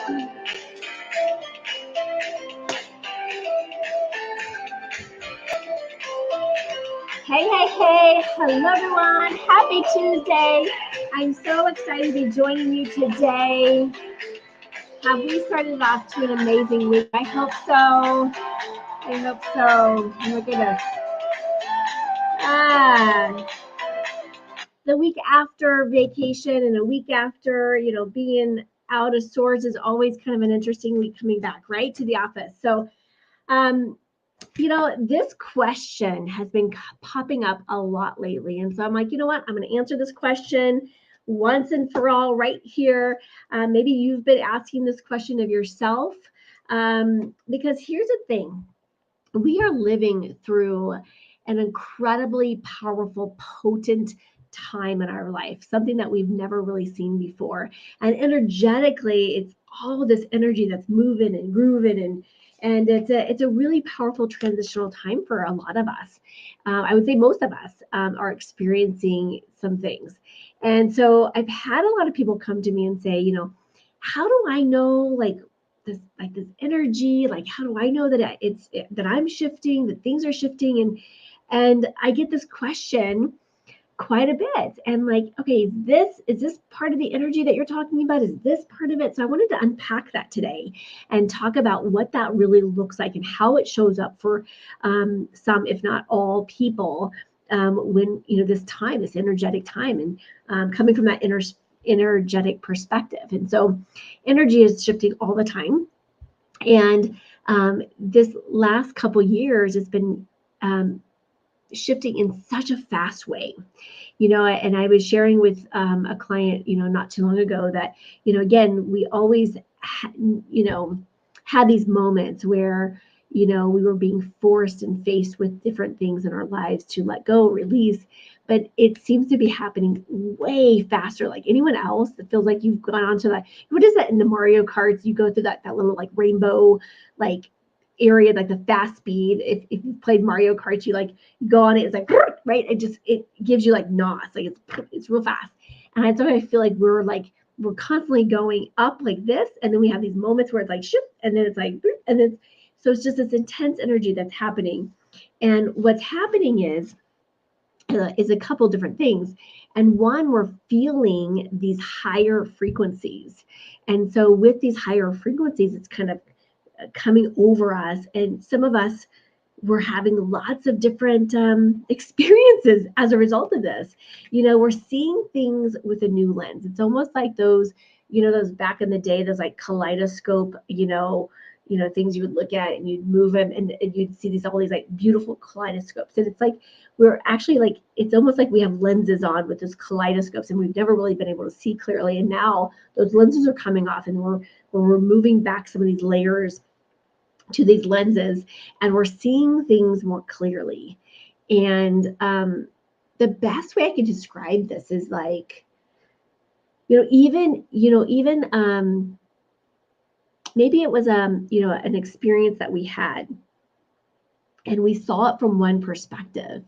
Hey, hey, hey. Hello, everyone. Happy Tuesday. I'm so excited to be joining you today. Have we started off to an amazing week? I hope so. I hope so. Look at us. The week after vacation and a week after, being out of sorts is always kind of an interesting week coming back, right, to the office. So, this question has been popping up a lot lately. And so I'm like, you know what? I'm going to answer this question once and for all right here. Maybe you've been asking this question of yourself, because here's the thing. We are living through an incredibly powerful, potent time in our life, something that we've never really seen before. And energetically, it's all this energy that's moving and grooving, and it's a really powerful transitional time for a lot of us. I would say most of us are experiencing some things. And so I've had a lot of people come to me and say, how do I know this energy? Like, how do I know that that I'm shifting, that things are shifting? And I get this question quite a bit. And like, okay, is this part of the energy that you're talking about? Is this part of it? So I wanted to unpack that today and talk about what that really looks like and how it shows up for some, if not all people, when, this energetic time, and coming from that energetic perspective. And so energy is shifting all the time. And this last couple years, it's been shifting in such a fast way, and I was sharing with a client, not too long ago that, again, we always, had these moments where, we were being forced and faced with different things in our lives to let go, release. But it seems to be happening way faster. Like anyone else that feels like you've gone on to that, what is that in the Mario Karts? You go through that little like rainbow, like area, like the fast speed. If you played Mario Kart, you go on it, it's like, right? It gives you like nos, like it's real fast. And that's why I feel like we're constantly going up like this, and then we have these moments where it's like shoot, and then it's like, and then so it's just this intense energy that's happening. And what's happening is a couple different things. And one, we're feeling these higher frequencies. And so with these higher frequencies, it's kind of coming over us. And some of us were having lots of different experiences as a result of this. We're seeing things with a new lens. It's almost like those back in the day, those like kaleidoscope, things you would look at and you'd move them and you'd see all these like beautiful kaleidoscopes. And it's like, we're actually like, it's almost like we have lenses on with those kaleidoscopes and we've never really been able to see clearly. And now those lenses are coming off and we're removing back some of these layers to these lenses and we're seeing things more clearly. And the best way I can describe this is like, even maybe it was an experience that we had and we saw it from one perspective,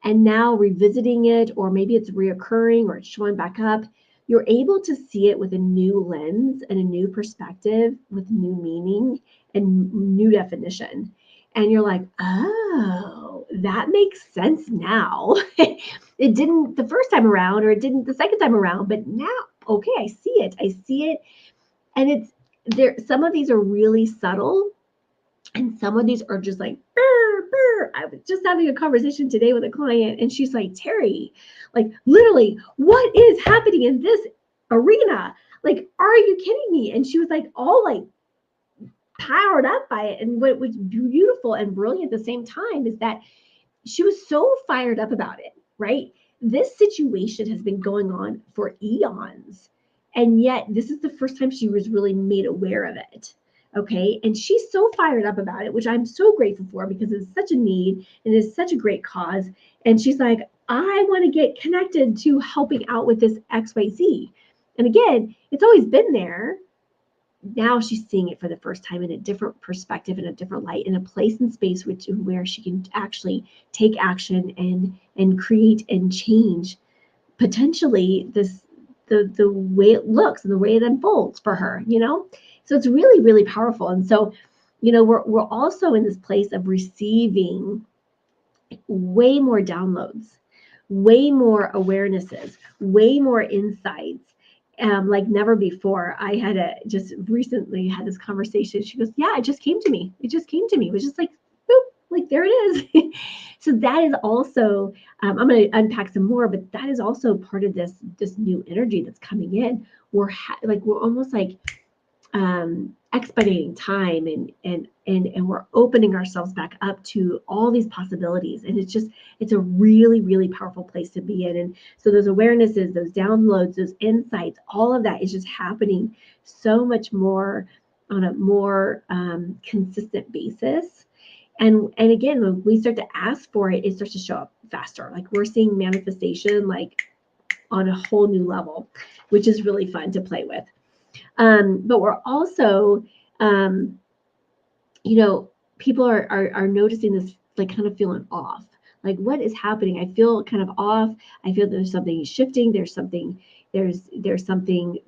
and now revisiting it, or maybe it's reoccurring or it's showing back up, you're able to see it with a new lens and a new perspective with new meaning and new definition. And you're like, oh, that makes sense now. It didn't the first time around, or it didn't the second time around, but now, okay, I see it. And it's there. Some of these are really subtle, and some of these are just like, burr, burr. I was just having a conversation today with a client, and she's like, Terry, like literally, what is happening in this arena? Like, are you kidding me? And she was like, all like powered up by it. And what was beautiful and brilliant at the same time is that she was so fired up about it, right? This situation has been going on for eons. And yet this is the first time she was really made aware of it. Okay. And she's so fired up about it, which I'm so grateful for because it's such a need and it's such a great cause. And she's like, I want to get connected to helping out with this XYZ. And again, it's always been there. Now she's seeing it for the first time in a different perspective, in a different light, in a place and space where she can actually take action and create and change potentially this the way it looks and the way it unfolds for her, you know? So it's really, really powerful. And so, you know, we're also in this place of receiving way more downloads, way more awarenesses, way more insights, like never before. I had just recently had this conversation. She goes, "Yeah, it just came to me. It just came to me. It was just like, boop, like there it is." So that is also, I'm going to unpack some more, but that is also part of this new energy that's coming in. We're almost like expediting time, and we're opening ourselves back up to all these possibilities, and it's a really, really powerful place to be in. And so those awarenesses, those downloads, those insights, all of that is just happening so much more on a more consistent basis. And again, when we start to ask for it, it starts to show up faster. Like we're seeing manifestation like on a whole new level, which is really fun to play with. But we're also, you know, people are noticing this, like kind of feeling off. Like what is happening? I feel kind of off. I feel there's something shifting. There's something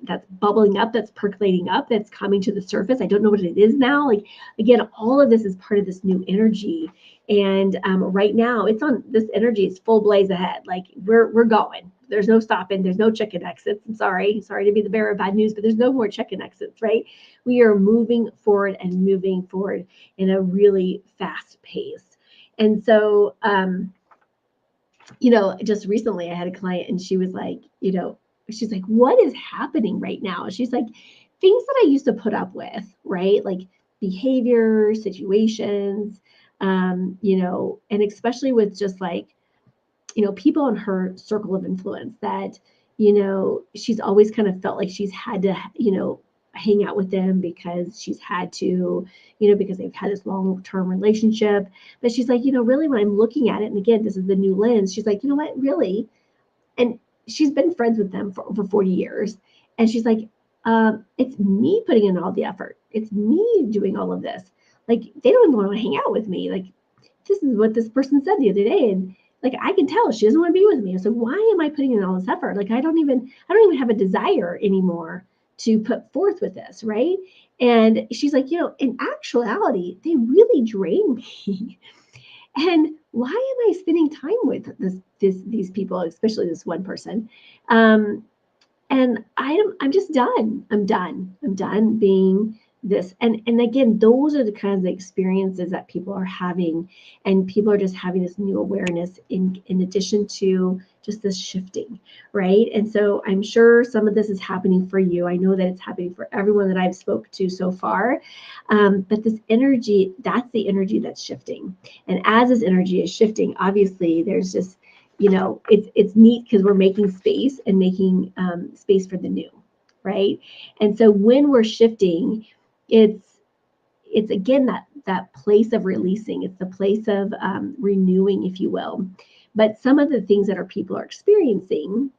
that's bubbling up, that's percolating up, that's coming to the surface. I don't know what it is now. Like again, all of this is part of this new energy. And right now, this energy is full blaze ahead. Like we're going. There's no stopping. There's no chicken exits. I'm sorry to be the bearer of bad news, but there's no more chicken exits, right? We are moving forward in a really fast pace. And so, you know, just recently I had a client and she was like, you know, she's like, what is happening right now? She's like, things that I used to put up with, right? Like behavior, situations, you know, and especially with just like, you know, people in her circle of influence that, you know, she's always kind of felt like she's had to, you know, hang out with them because she's had to, you know, because they've had this long-term relationship. But she's like, you know, really when I'm looking at it, and again, this is the new lens, she's like, you know what, really? And she's been friends with them for over 40 years. And she's like, it's me putting in all the effort. It's me doing all of this. Like, they don't even want to hang out with me. Like, this is what this person said the other day. And like, I can tell she doesn't want to be with me. So why am I putting in all this effort? Like, I don't even have a desire anymore to put forth with this. Right. And she's like, you know, in actuality, they really drain me. And why am I spending time with these people, especially this one person? And I'm just done. I'm done being this. And again, those are the kinds of experiences that people are having, and people are just having this new awareness in addition to just this shifting, right? And so I'm sure some of this is happening for you. I know that it's happening for everyone that I've spoke to so far. But this energy, that's the energy that's shifting. And as this energy is shifting, obviously there's just, you know, it's neat because we're making space and making space for the new, right? And so when we're shifting, it's again that place of releasing. It's the place of renewing, if you will. But some of the things that our people are experiencing,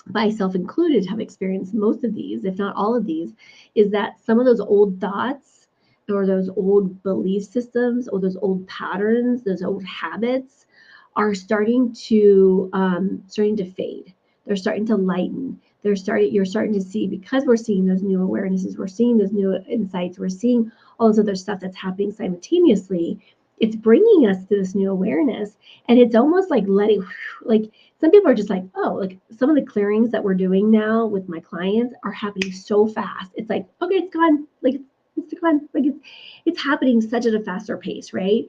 myself included, have experienced most of these, if not all of these, is that some of those old thoughts or those old belief systems or those old patterns, those old habits are starting to fade. They're starting to lighten. You're starting to see, because we're seeing those new awarenesses, we're seeing those new insights, we're seeing all this other stuff that's happening simultaneously. It's bringing us to this new awareness, and it's almost like letting, like some people are just like, oh, like some of the clearings that we're doing now with my clients are happening so fast. It's like, okay, it's gone. Like it's gone. Like it's happening such at a faster pace, right?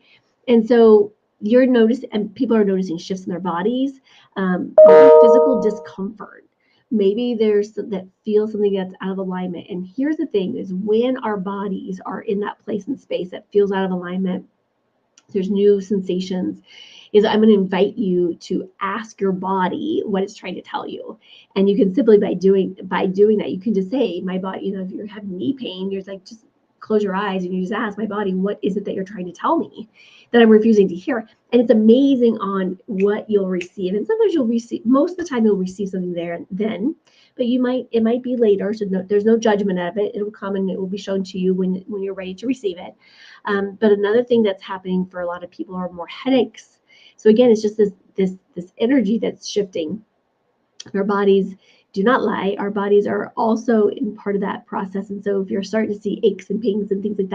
And so you're noticing, and people are noticing shifts in their bodies, physical discomfort. Maybe there's that feel something that's out of alignment. And here's the thing is, when our bodies are in that place and space that feels out of alignment, there's new sensations, is I'm going to invite you to ask your body what it's trying to tell you. And you can simply by doing that, you can just say, my body, you know, if you're having knee pain, you're like, just close your eyes and you just ask my body, what is it that you're trying to tell me that I'm refusing to hear? And it's amazing on what you'll receive. And sometimes you'll receive, most of the time you'll receive something there and then, but it might be later. So there's no judgment of it. It will come and it will be shown to you when you're ready to receive it. But another thing that's happening for a lot of people are more headaches. So again, it's just this energy that's shifting. Our bodies do not lie. Our bodies are also in part of that process. And so if you're starting to see aches and pains and things like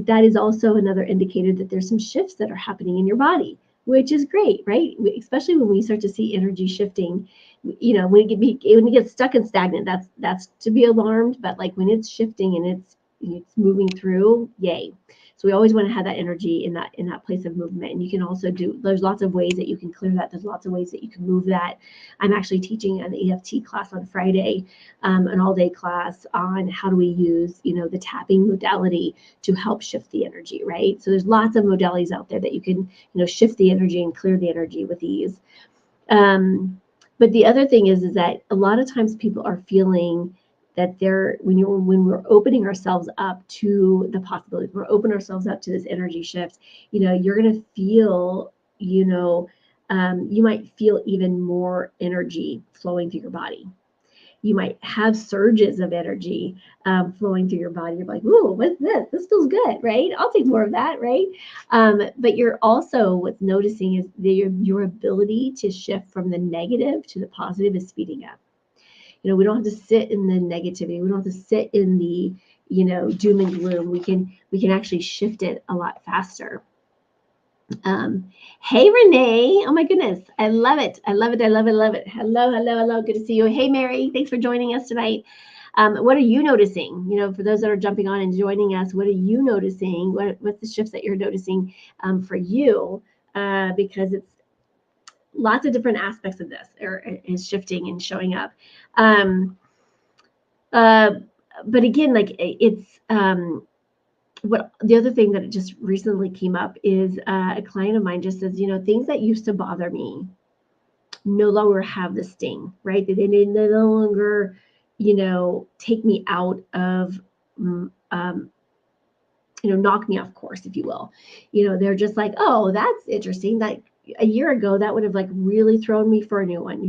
that is also another indicator that there's some shifts that are happening in your body, which is great, right? Especially when we start to see energy shifting, when it gets stuck and stagnant, that's to be alarmed. But like when it's shifting and it's moving through, yay. So we always want to have that energy in that place of movement. And you can also there's lots of ways that you can clear that. There's lots of ways that you can move that. I'm actually teaching an EFT class on Friday, an all-day class on how do we use, the tapping modality to help shift the energy, right? So there's lots of modalities out there that you can, shift the energy and clear the energy with ease. But the other thing is that a lot of times people are feeling that when we're opening ourselves up to the possibilities, we're opening ourselves up to this energy shift, you're going to feel, you might feel even more energy flowing through your body. You might have surges of energy flowing through your body. You're like, ooh, what's this? This feels good, right? I'll take more of that, right? But you're also, what's noticing is that your ability to shift from the negative to the positive is speeding up. We don't have to sit in the negativity. We don't have to sit in the, doom and gloom. We can actually shift it a lot faster. Hey, Renee. Oh my goodness. I love it. I love it. I love it. I love it. Hello, hello, hello. Good to see you. Hey, Mary. Thanks for joining us tonight. What are you noticing? For those that are jumping on and joining us, what are you noticing? What's the shifts that you're noticing for you? Because it's lots of different aspects of this is shifting and showing up. But again, like it's what the other thing that just recently came up is a client of mine just says, things that used to bother me no longer have the sting, right? They no longer, take me out of, knock me off course, if you will. They're just like, oh, that's interesting. That a year ago, that would have like really thrown me for a new one.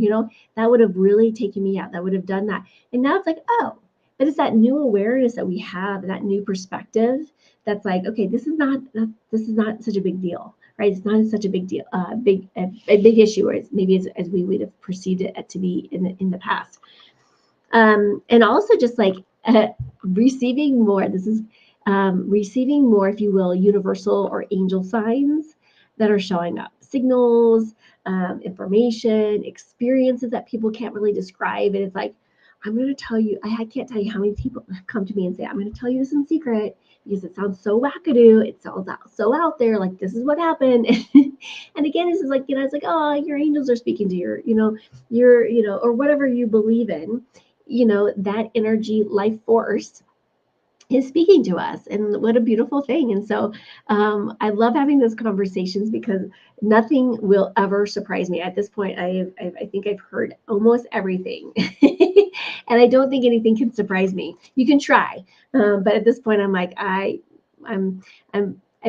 That would have really taken me out. That would have done that. And now it's like, oh, but it's that new awareness that we have, that new perspective. That's like, okay, this is not such a big deal, right? It's not such a big deal, a big issue, as we would have perceived it to be in the past. And also just like receiving more. This is receiving more, if you will, universal or angel signs that are showing up, signals, information, experiences that people can't really describe. And it's like, I'm going to tell you, I can't tell you how many people come to me and say, I'm going to tell you this in secret because it sounds so wackadoo. It sounds so out there. Like, this is what happened. And again, this is like, it's like, oh, your angels are speaking to your, or whatever you believe in, that energy, life force is speaking to us, and what a beautiful thing. And so I love having those conversations because nothing will ever surprise me. At this point, I think I've heard almost everything. And I don't think anything can surprise me. You can try, but at this point I'm like, I've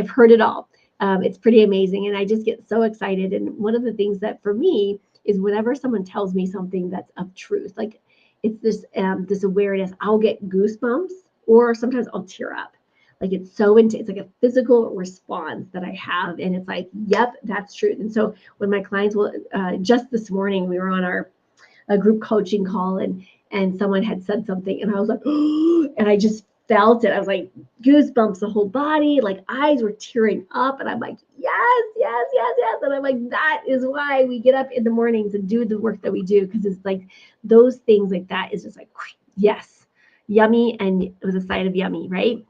heard it all. It's pretty amazing, and I just get so excited. And one of the things that for me is whenever someone tells me something that's of truth, like it's this awareness, I'll get goosebumps, or sometimes I'll tear up. Like it's so intense, it's like a physical response that I have. And it's like, yep, that's truth. And so when my clients will, just this morning, we were on a group coaching call and someone had said something and I was like, oh, and I just felt it. I was like goosebumps, the whole body, like eyes were tearing up. And I'm like, yes, yes, yes, yes. And I'm like, that is why we get up in the mornings and do the work that we do. Cause it's like those things like that is just like, yes. Yummy, and it was a side of yummy, right?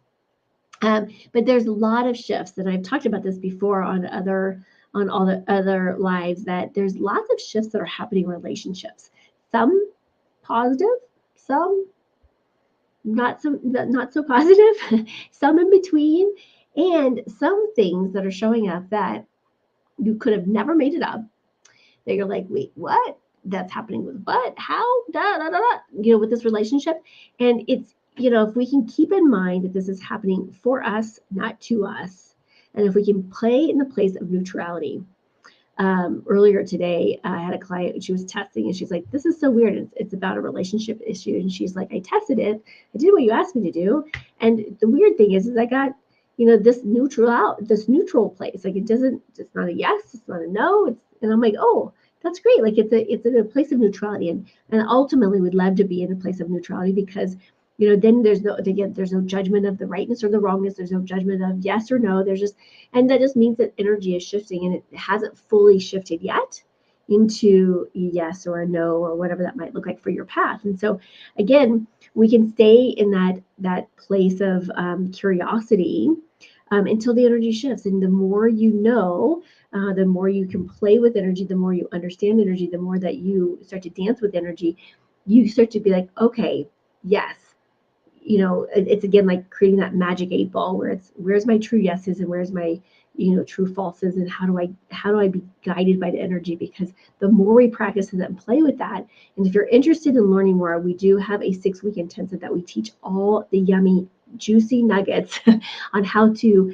But there's a lot of shifts, and I've talked about this before on all the other lives, that there's lots of shifts that are happening in relationships. Some positive, some not so positive, some in between, and some things that are showing up that you could have never made it up. That you're like, wait, what? That's happening with what? How? With this relationship. And it's, if we can keep in mind that this is happening for us, not to us, and if we can play in the place of neutrality. Earlier today, I had a client, she was testing, and she's like, this is so weird. It's about a relationship issue. And she's like, I tested it. I did what you asked me to do. And the weird thing is I got, this neutral place. Like it's not a yes, it's not a no. And I'm like, oh, That's great. Like it's a place of neutrality, and ultimately we'd love to be in a place of neutrality because then there's no judgment of the rightness or the wrongness. There's no judgment of yes or no. There's just and that just means that energy is shifting and it hasn't fully shifted yet into a yes or a no or whatever that might look like for your path. And so again, we can stay in that place of curiosity until the energy shifts. And the more you know, the more you can play with energy, the more you understand energy, the more that you start to dance with energy, you start to be like, okay, yes. It's again like creating that magic 8 ball where it's where's my true yeses and where's my true falses, and how do I be guided by the energy? Because the more we practice and play with that, and if you're interested in learning more, we do have a 6-week intensive that we teach all the yummy juicy nuggets on how to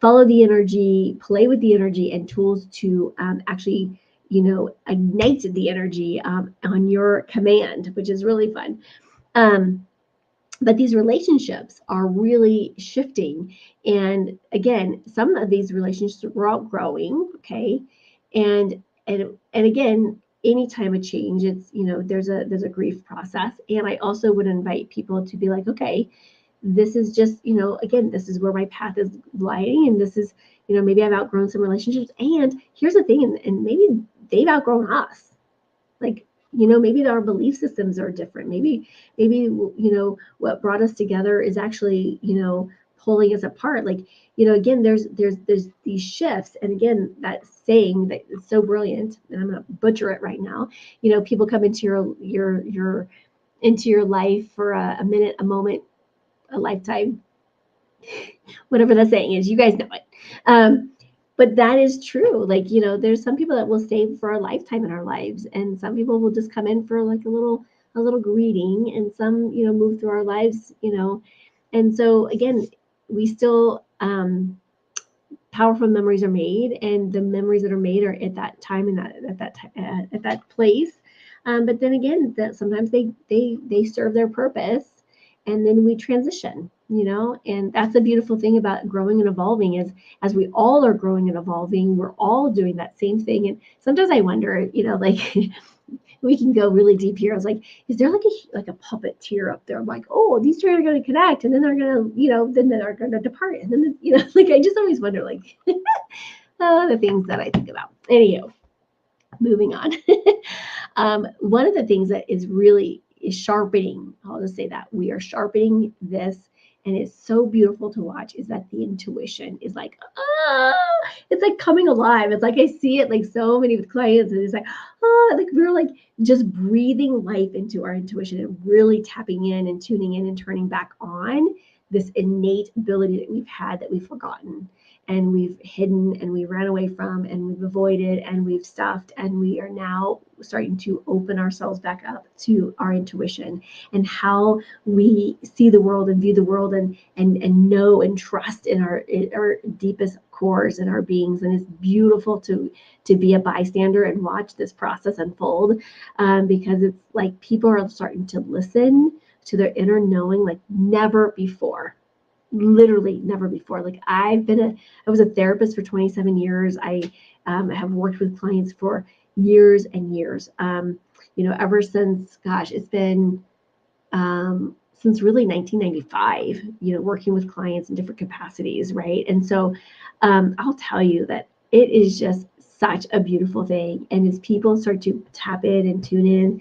follow the energy, play with the energy, and tools to actually ignite the energy on your command, which is really fun. But these relationships are really shifting. And again, some of these relationships are outgrowing, okay? And again, anytime a change, it's there's a grief process. And I also would invite people to be like, okay, this is just, again, this is where my path is lying. And this is, maybe I've outgrown some relationships. And here's the thing, and maybe they've outgrown us. Like, maybe our belief systems are different. Maybe, what brought us together is actually, pulling us apart. Like, again, there's these shifts. And again, that saying that is so brilliant, and I'm going to butcher it right now. People come into your life for a minute, a moment, a lifetime, whatever the saying is, you guys know it. But that is true. Like, there's some people that will stay for a lifetime in our lives, and some people will just come in for like a little greeting, and some, move through our lives, and so again, we still, powerful memories are made, and the memories that are made are at that time and at that place. But then again, that sometimes they serve their purpose, and then we transition, and that's the beautiful thing about growing and evolving is as we all are growing and evolving, we're all doing that same thing. And sometimes I wonder, like we can go really deep here. I was like, is there like a puppeteer up there? I'm like, oh, these two are going to connect, and then they're going to, then they're going to depart, and then like I just always wonder, like the things that I think about. Anyhow, moving on. One of the things that is really is sharpening, I'll just say that we are sharpening this, and it's so beautiful to watch, is that the intuition is like, it's like coming alive. It's like I see it like so many clients, and it's like, like we're like just breathing life into our intuition and really tapping in and tuning in and turning back on this innate ability that we've had, that we've forgotten and we've hidden and we ran away from and we've avoided and we've stuffed, and we are now starting to open ourselves back up to our intuition and how we see the world and view the world and know and trust in our deepest cores and our beings. And it's beautiful to be a bystander and watch this process unfold, because it's like people are starting to listen to their inner knowing like never before. Literally never before. Like I was a therapist for 27 years. I have worked with clients for years and years. Ever since, gosh, it's been since really 1995, working with clients in different capacities, right? And so I'll tell you that it is just such a beautiful thing. And as people start to tap in and tune in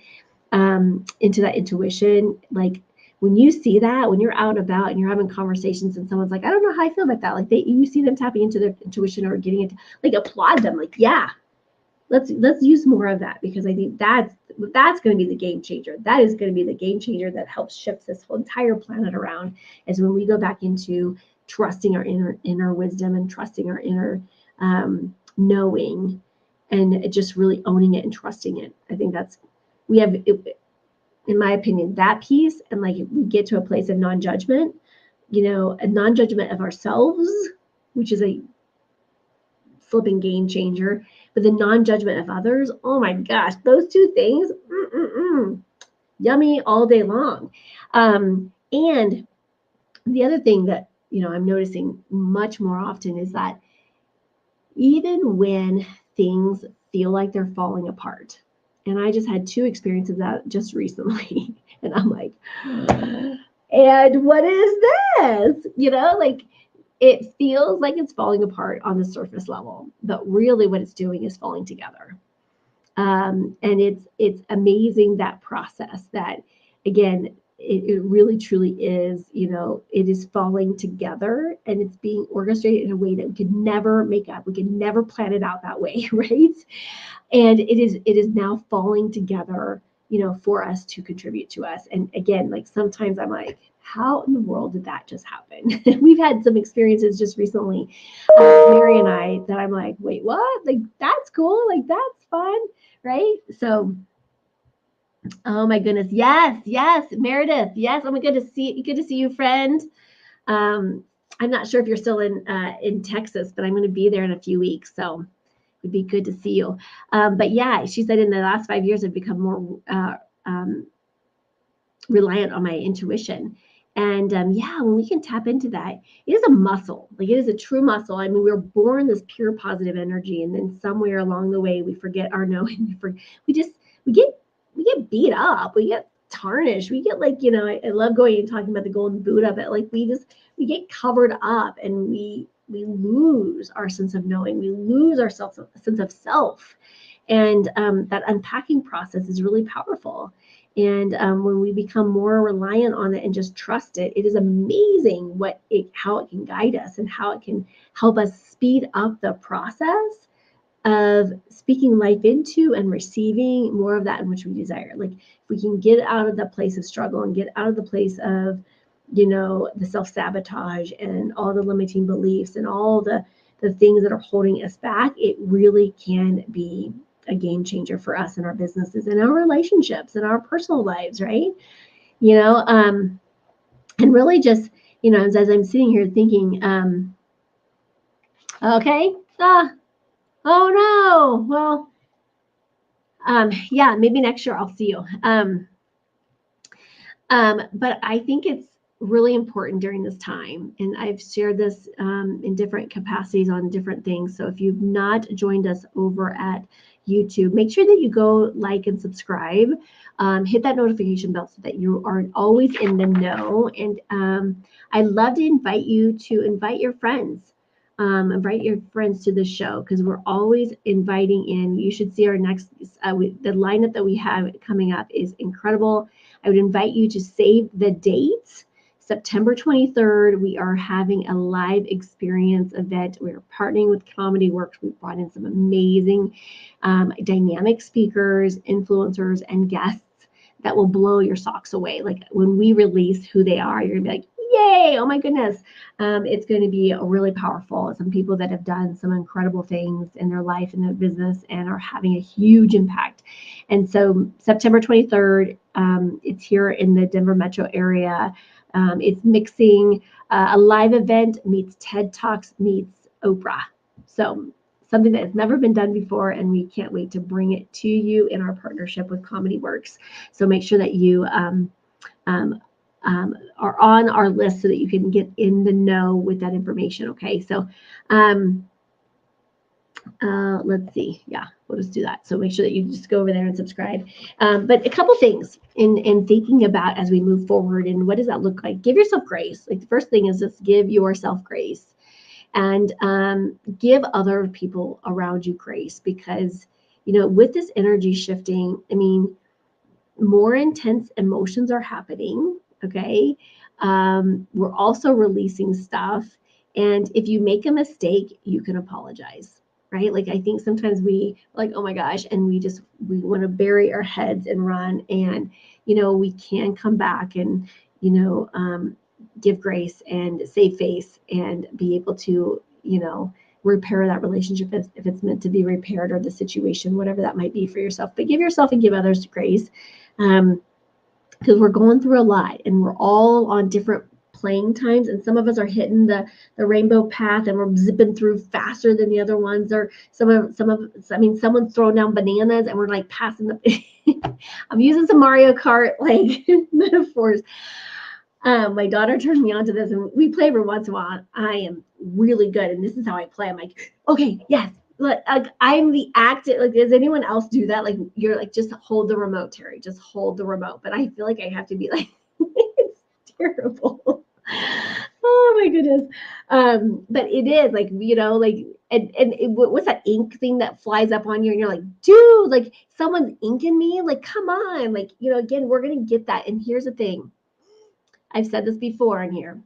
into that intuition, like when you see that, when you're out and about and you're having conversations and someone's like, I don't know how I feel about that. Like you see them tapping into their intuition or getting it, like applaud them. Like, yeah, let's use more of that, because I think that's going to be the game changer. That is going to be the game changer that helps shift this whole entire planet around, is when we go back into trusting our inner wisdom and trusting our inner knowing, and just really owning it and trusting it. I think we have, in my opinion, that piece, and like we get to a place of non-judgment, a non-judgment of ourselves, which is a flipping game changer, but the non-judgment of others, oh my gosh, those two things, yummy all day long. And the other thing that I'm noticing much more often is that even when things feel like they're falling apart. And I just had 2 experiences of that just recently. And I'm like, and what is this? Like it feels like it's falling apart on the surface level, but really what it's doing is falling together. And it's amazing, that process, that again, it really truly is, it is falling together, and it's being orchestrated in a way that we could never make up. We could never plan it out that way, right? And it is now falling together, for us to contribute to us. And again, like sometimes I'm like, how in the world did that just happen? We've had some experiences just recently, Mary and I, that I'm like, wait, what? Like, that's cool. Like, that's fun. Right? So, oh my goodness. Yes, yes, Meredith. Yes. Oh my goodness. Good to see you, friend. I'm not sure if you're still in Texas, but I'm going to be there in a few weeks. So it'd be good to see you. But yeah, she said in the last 5 years, I've become more reliant on my intuition. And yeah, when we can tap into that, it is a muscle. Like, it is a true muscle. I mean, we were born this pure positive energy, and then somewhere along the way, we forget our knowing. We get beat up. We get tarnished. We get, like, I love going and talking about the golden Buddha, but like we get covered up, and we lose our sense of knowing. We lose our sense of self. And that unpacking process is really powerful. And when we become more reliant on it and just trust it, it is amazing how it can guide us, and how it can help us speed up the process of speaking life into and receiving more of that in which we desire. Like, if we can get out of the place of struggle and get out of the place of, the self-sabotage and all the limiting beliefs and all the things that are holding us back, it really can be a game changer for us in our businesses and our relationships and our personal lives, right? And really just, as I'm sitting here thinking, okay, oh no, well, yeah, maybe next year I'll see you. But I think it's really important during this time, and I've shared this in different capacities on different things. So if you've not joined us over at YouTube, make sure that you go like and subscribe. Hit that notification bell so that you are always in the know. And I'd love to invite you to invite your friends. Invite your friends to the show, because we're always inviting in. You should see our next, the lineup that we have coming up is incredible. I would invite you to save the date. September 23rd, we are having a live experience event. We're partnering with Comedy Works. We've brought in some amazing dynamic speakers, influencers, and guests that will blow your socks away. Like, when we release who they are, you're gonna be like, yay, oh my goodness. It's going to be really powerful. Some people that have done some incredible things in their life and their business and are having a huge impact. And so September 23rd, it's here in the Denver metro area. It's mixing a live event meets TED Talks meets Oprah. So something that has never been done before, and we can't wait to bring it to you in our partnership with Comedy Works. So make sure that you are on our list so that you can get in the know with that information. Okay, so let's see. Yeah, we'll just do that. So make sure that you just go over there and subscribe. But a couple things in thinking about as we move forward, and what does that look like? Give yourself grace. Like, the first thing is just give yourself grace, and give other people around you grace, because with this energy shifting, I mean, more intense emotions are happening. Okay, we're also releasing stuff, and if you make a mistake, you can apologize. Right? Like, I think sometimes we like, oh my gosh, and we want to bury our heads and run, and we can come back and give grace and save face and be able to repair that relationship if it's meant to be repaired, or the situation, whatever that might be for yourself. But give yourself and give others grace, because we're going through a lot, and we're all on different playing times, and some of us are hitting the rainbow path, and we're zipping through faster than the other ones, or someone's throwing down bananas and we're like passing the I'm using some Mario Kart like metaphors. My daughter turned me on to this, and we play every once in a while. I am really good, and this is how I play. I'm like, okay, yes, like I'm the active, like, does anyone else do that? Like, you're like, just hold the remote, Terry, just hold the remote. But I feel like I have to be like, it's terrible. Oh my goodness. But it is like, like, what's that ink thing that flies up on you? And you're like, dude, like someone's inking me. Like, come on. Like, again, we're going to get that. And here's the thing. I've said this before on here.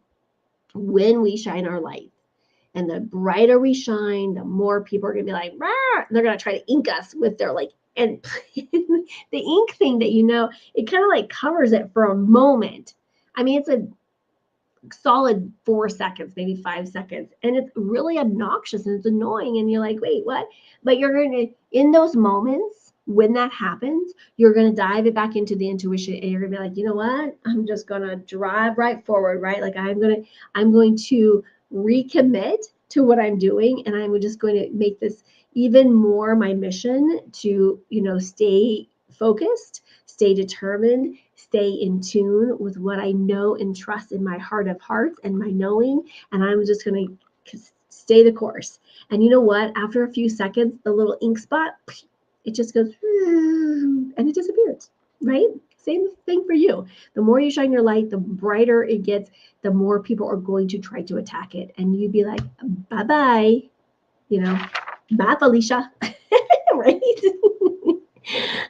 When we shine our light, and the brighter we shine, the more people are going to be like, rah! They're going to try to ink us with their like, and the ink thing that, it kind of like covers it for a moment. I mean, it's a solid 4 seconds, maybe 5 seconds. And it's really obnoxious and it's annoying. And you're like, wait, what? But you're going to, in those moments, when that happens, you're going to dive it back into the intuition and you're going to be like, you know what? I'm just going to drive right forward, right? Like I'm going to recommit to what I'm doing. And I'm just going to make this even more my mission to, stay focused, stay determined, stay in tune with what I know and trust in my heart of hearts and my knowing. And I'm just going to stay the course. And you know what? After a few seconds, the little ink spot, it just goes and it disappears, right? Same thing for you. The more you shine your light, the brighter it gets, the more people are going to try to attack it. And you'd be like, bye-bye, bye, Felicia, right?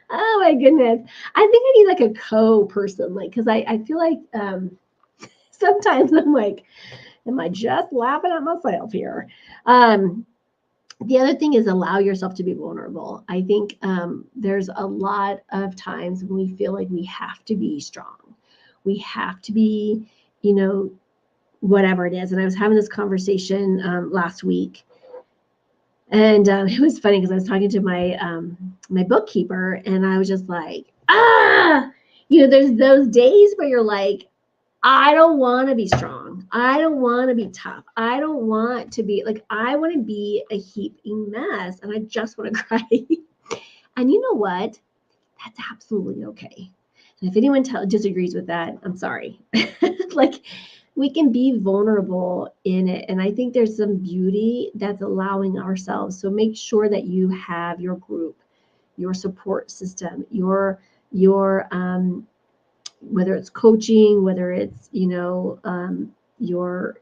Oh my goodness. I think I need like a co-person, like, because I feel like sometimes I'm like, am I just laughing at myself here? The other thing is allow yourself to be vulnerable. I think there's a lot of times when we feel like we have to be strong. We have to be, whatever it is. And I was having this conversation last week. And it was funny because I was talking to my bookkeeper, and I was just like, there's those days where you're like, I don't want to be strong. I don't want to be tough. I don't want to be like, I want to be a heaping mess, and I just want to cry. And you know what? That's absolutely okay. And if anyone disagrees with that, I'm sorry. Like, we can be vulnerable in it. And I think there's some beauty that's allowing ourselves. So make sure that you have your group, your support system, your whether it's coaching, whether it's, your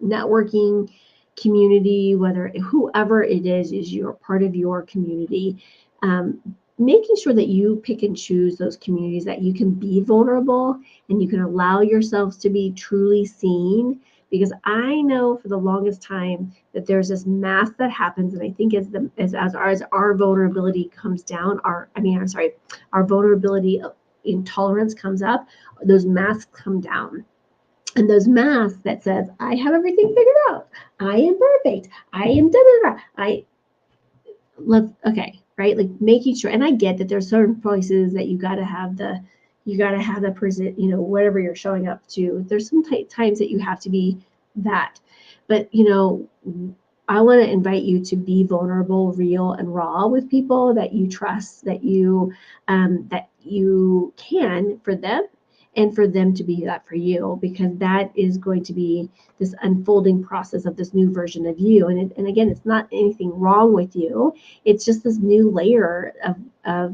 networking community, whoever it is your part of your community. Making sure that you pick and choose those communities that you can be vulnerable and you can allow yourselves to be truly seen. Because I know for the longest time that there's this mask that happens, and I think as our vulnerability comes down, our vulnerability intolerance comes up, those masks come down. And those masks that says, I have everything figured out, I am perfect, I am okay, right? Like making sure, and I get that there's certain places that you got to have the present, whatever you're showing up to. There's some times that you have to be that, but I want to invite you to be vulnerable, real, and raw with people that you trust, that you can for them, and for them to be that for you, because that is going to be this unfolding process of this new version of you. And again, it's not anything wrong with you. It's just this new layer of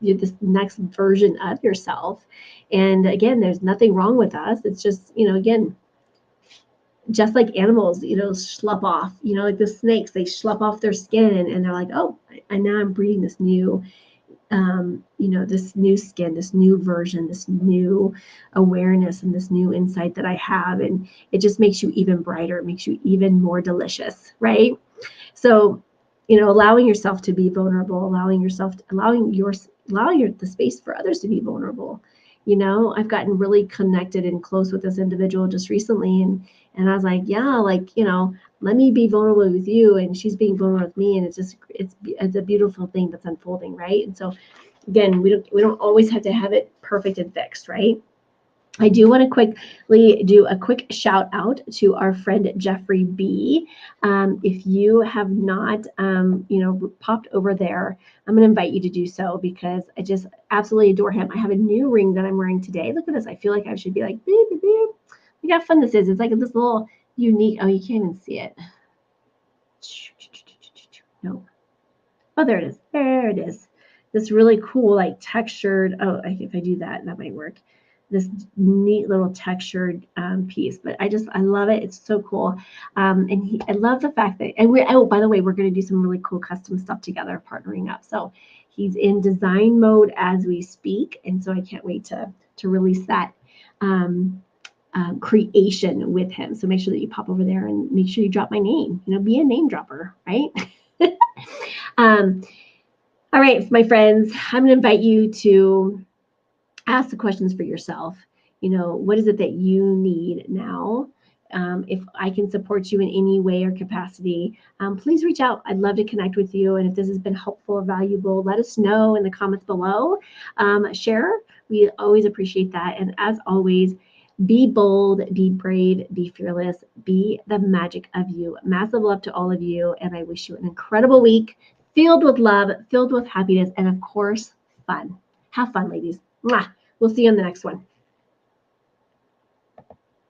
this next version of yourself. And again, there's nothing wrong with us. It's just, again, just like animals, slough off, like the snakes, they slough off their skin and they're like, oh, and now I'm breeding this new, this new skin, this new version, this new awareness, and this new insight that I have. And it just makes you even brighter, it makes you even more delicious, right? So, allowing yourself to be vulnerable, allowing the space for others to be vulnerable. I've gotten really connected and close with this individual just recently, and I was like, yeah, like, let me be vulnerable with you, and she's being vulnerable with me, and it's a beautiful thing that's unfolding, right? And so again, we don't always have to have it perfect and fixed, right? I do want to quickly do a quick shout out to our friend Jeffrey B. If you have not, popped over there, I'm going to invite you to do so, because I just absolutely adore him. I have a new ring that I'm wearing today. Look at this. I feel like I should be like, beep, beep, beep. Look how fun this is. It's like this little unique. Oh, you can't even see it. No. Oh, there it is. There it is. This really cool, like textured. Oh, if I do that, that might work. This neat little textured piece, but I love it. It's so cool. I love the fact that, and oh, by the way, we're going to do some really cool custom stuff together, partnering up. So he's in design mode as we speak. And so I can't wait to release that creation with him. So make sure that you pop over there and make sure you drop my name, be a name dropper, right? All right, my friends, I'm going to invite you to ask the questions for yourself. What is it that you need now? If I can support you in any way or capacity, please reach out. I'd love to connect with you. And if this has been helpful or valuable, let us know in the comments below. Share. We always appreciate that. And as always, be bold, be brave, be fearless, be the magic of you. Massive love to all of you. And I wish you an incredible week filled with love, filled with happiness, and of course, fun. Have fun, ladies. Mwah. We'll see you on the next one.